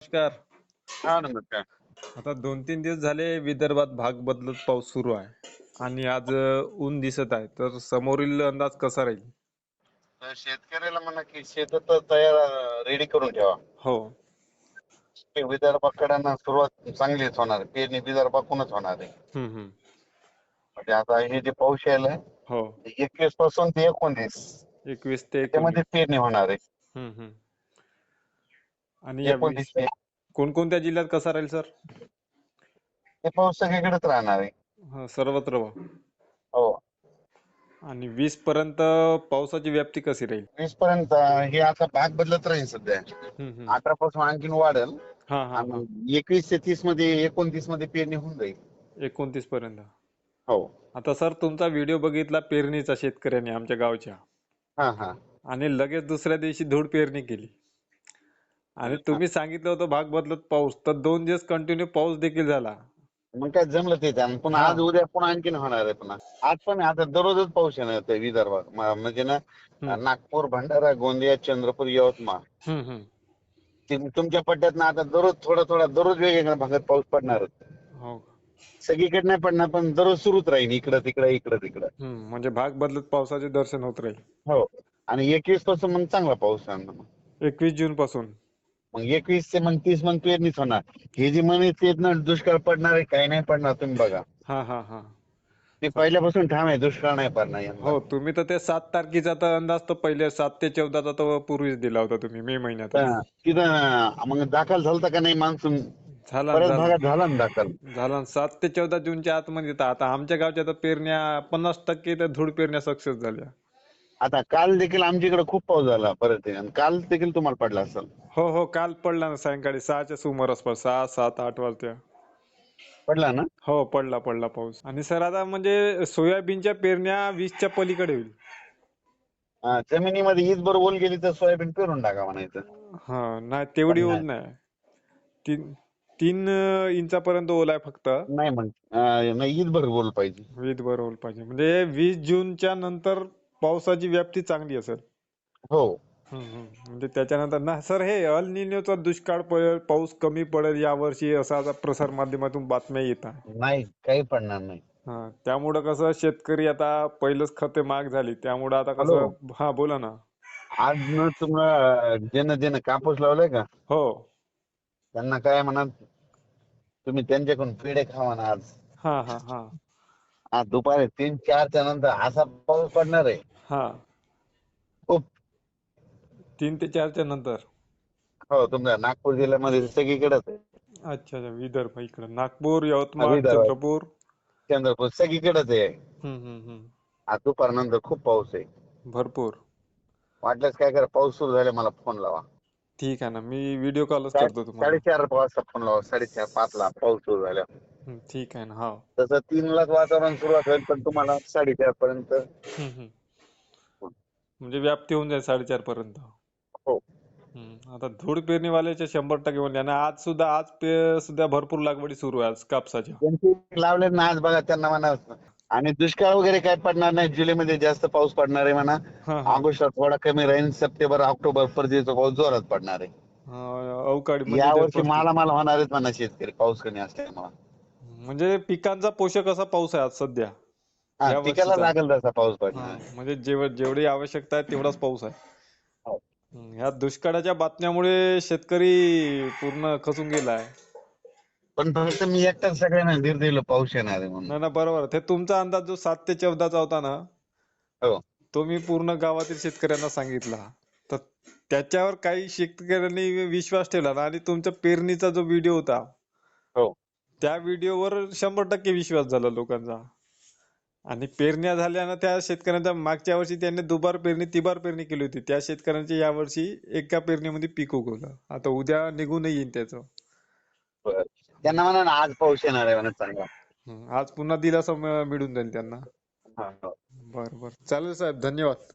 नमस्कार. हा नमस्कार. आता 2-3 दिवस झाले विदर्भात भाग बदलत पाऊस सुरू आहे आणि आज ऊन दिसत आहे. तर समोरील अंदाज कसा राहील? तर शेतकऱ्याला म्हणा की शेत तर तयार रेडी करून ठेवा. हो. ते विदर्भाकडे सुरुवात चांगलीच होणार आहे. पेरणी विदर्भाकडूनच होणार आहे. हम्म हम्म. म्हणजे आता हे जे पाऊस यायलाय हो. 21 पासून ते 29 21 ते 19. त्याच्यामध्ये पेरणी होणार आहे. हम्म हम्म. आणि या 29 मे कोणकोणत्या जिल्ह्यात कसा राहील सर? ते पाऊस सगळीकडेच राहणार आहे. सर्वत्र. हो. आणि 20 पर्यंत पावसाची व्याप्ती कशी राहील? 20 पर्यंत हे आता भाग बदलत राहील सध्या. हम्म हम्म. 18 पासून आणखीन वाढेल हा हा हा. आणि 21 ते 30 मध्ये 29 मध्ये पेरणी होऊन जाईल. 29 पर्यंत. हो. आता सर तुमचा व्हिडिओ बघितला पेरणीचा शेतकऱ्यांनी आमच्या गावच्या, हा हा. आणि लगेच दुसऱ्या दिवशी धूळ पेरणी केली. आणि तुम्ही सांगितलं होतं भाग बदलत पाऊस, तर 2 दिवस कंटिन्यू पाऊस देखील झाला. मग काय जमलं ते त्यानं. पुन्हा हा. आज उद्या पुन्हा आणखीन होणार आहे. पुन्हा आज पण आता दररोजच पाऊस येणार आहे विदर्भात. म्हणजे ना हम्म नागपूर, भंडारा, गोंदिया, चंद्रपूर, यवतमाळ हम्म. तुमच्या पट्ट्यात ना आता दररोज थोडा थोडा दररोज वेगवेगळ्या भागात पाऊस पडणारच. हो. सगळीकडे नाही पडणार पण दररोज सुरूच राहील इकडं तिकडं इकडं तिकडं. म्हणजे भाग बदलत पावसाचे दर्शन होत राहील. हो. आणि 21 पासून मग चांगला पाऊस आहे मग. 21 जून पासून. मग 21 ते मग 30 मग पेरणीच होणार. हे जे म्हणायचे ना दुष्काळ पडणार आहे काही नाही पडणार तुम्ही बघा. हा हा हा. ते पहिल्यापासून ठाम आहे दुष्काळ नाही पडणार यंदा. हो, तुम्ही तर ते 7 तारखेचा तर अंदाज तर पहिले 7 ते 14चा तर पूर्वीच दिला होता तुम्ही, मे महिन्यातच. तिथं मग दाखल झालता का नाही मान्सून? झाला बऱ्याच झाला भागात झाला ना दाखल. झाला 7 ते 14 जूनच्या आतमध्ये. तर आता आमच्या गावच्या तर पेरण्या 50% तर धूळ पेरण्या सक्सेस झाल्या. आता काल देखील आमच्या इकडे खूप पाऊस झाला परत आणि काल देखील तुम्हाला पडला असेल. हो हो, काल पडला ना सायंकाळी 6च्या सुमारास, 6, 7, 8 वाजता. पडला ना? हो, पडला पडला पाऊस. आणि सर आता म्हणजे सोयाबीनच्या पेरण्या 20च्या पलीकडे होईल. जमिनीमध्ये हीच बरोबर ओल गेली तर सोयाबीन पेरून टाका म्हणायचं. हा, नाही तेवढी पण ओल नाही. नाही. 3 इंचापर्यंत ओल आहे फक्त. नाही मग नाही हीच बरोबर ओल पाहिजे. वीजभर ओल पाहिजे. म्हणजे 20 जूनच्या नंतर पावसाची व्याप्ती चांगली असेल. हो. म्हणजे त्याच्यानंतर ना सर, हे अल निनोचा दुष्काळ पडेल, पाऊस कमी पडेल यावर्षी, असा आता प्रसार माध्यमातून बातम्या येत आहे. नाही काही पडणार नाही. त्यामुळं कसं शेतकरी आता पहिलंच खते महाग झाली, त्यामुळं आता हॅलो. कसं. हा, बोला ना. आज न तुम्हाला ज्यानं ज्यानं कापूस लावलाय का हो. त्यांना काय म्हणा तुम्ही त्यांच्याकडून पेढे खावा ना आज. हा हा हा आज दुपारी 3-4च्या नंतर असा पाऊस पडणार आहे. हा. खूप. 3 ते 4च्या नंतर. हो तुमच्या नागपूर जिल्ह्यामध्ये सगळीकडेच आहे. अच्छा अच्छा, विदर्भ इकडं नागपूर, हा, यवतमाळ, विदर्भ चंद्रपूर. चंद्रपूर सगळीकडेच आहे. हम्म. आज दुपारनंतर खूप पाऊस आहे. भरपूर. वाटल्यास काय करा पाऊस सुरू झाला मला फोन लावा. ठीक आहे ना, मी व्हिडिओ कॉलच करतो तुम्हाला. 4:30 वाजता फोन लावा. 4:30-5ला पाऊस सुरू झाला. ठीक आहे ना. हो. तसं 3लाच वातावरण सुरुवात होईल पण तुम्हाला 4:30 पर्यंत. हम्म. म्हणजे व्याप्ती होऊन जाईल 4:30 पर्यंत. हो. आता धूळ पेरणीवाल्याचे 100% म्हणले. आणि आज सुद्धा भरपूर लागवडी सुरू आहे आज कापसाच्या. त्यांची लावले ना आज बघा त्यांना म्हणा. आणि दुष्काळ वगैरे काय पडणार नाही. जुलैमध्ये जास्त पाऊस पडणार आहे म्हणा. हा हा. ऑगस्टला थोडा कमी राहील. सप्टेंबर ऑक्टोबर पर्यंत पाऊस जोरात पडणार आहे. अवकाळी म्हणजे या ते वर्षी मालामाल होणार आहेत म्हणा शेतकरी पाऊस कमी असल्यामुळे. म्हणजे पिकांचा पोषक असा पाऊस आहे आज सध्या हा या पिकाला वर्षीचा. लागेल तसा पाऊस पडणार. म्हणजे जेवढी आवश्यकता आहे तेवढाच पाऊस आहे. हो. ह्या दुष्काळाच्या बातम्यामुळे शेतकरी पूर्ण खचून गेलाय. पण फक्त मी एकटाच सगळ्यांना धीर दिलं पाऊस येणार आहे म्हणून. नाही ना, बरोबर. ते तुमचा अंदाज जो 7 ते 14चा होता ना, हो. तो मी पूर्ण गावातील शेतकऱ्यांना सांगितला. तर त्याच्यावर काही शेतकऱ्यांनी विश्वास ठेवला ना, आणि तुमच्या पेरणीचा जो व्हिडिओ होता हो. त्या व्हिडिओवर 100% विश्वास झाला लोकांचा. आणि पेरण्या झाल्या ना, त्या शेतकऱ्यांच्या मागच्या वर्षी त्यांनी दुबार पेरणी, तिबार पेरणी केली होती. त्या शेतकऱ्यांची यावर्षी एका पेरणीमध्ये पीक उगवलं. आता उद्या निघून येईन त्याचं. बरं. त्यांना म्हणा ना आज पाऊस येणार आहे म्हणा चांगला. आज पुन्हा दिलासा मिळून जाईल त्यांना. हा. बरं चालेल साहेब, धन्यवाद.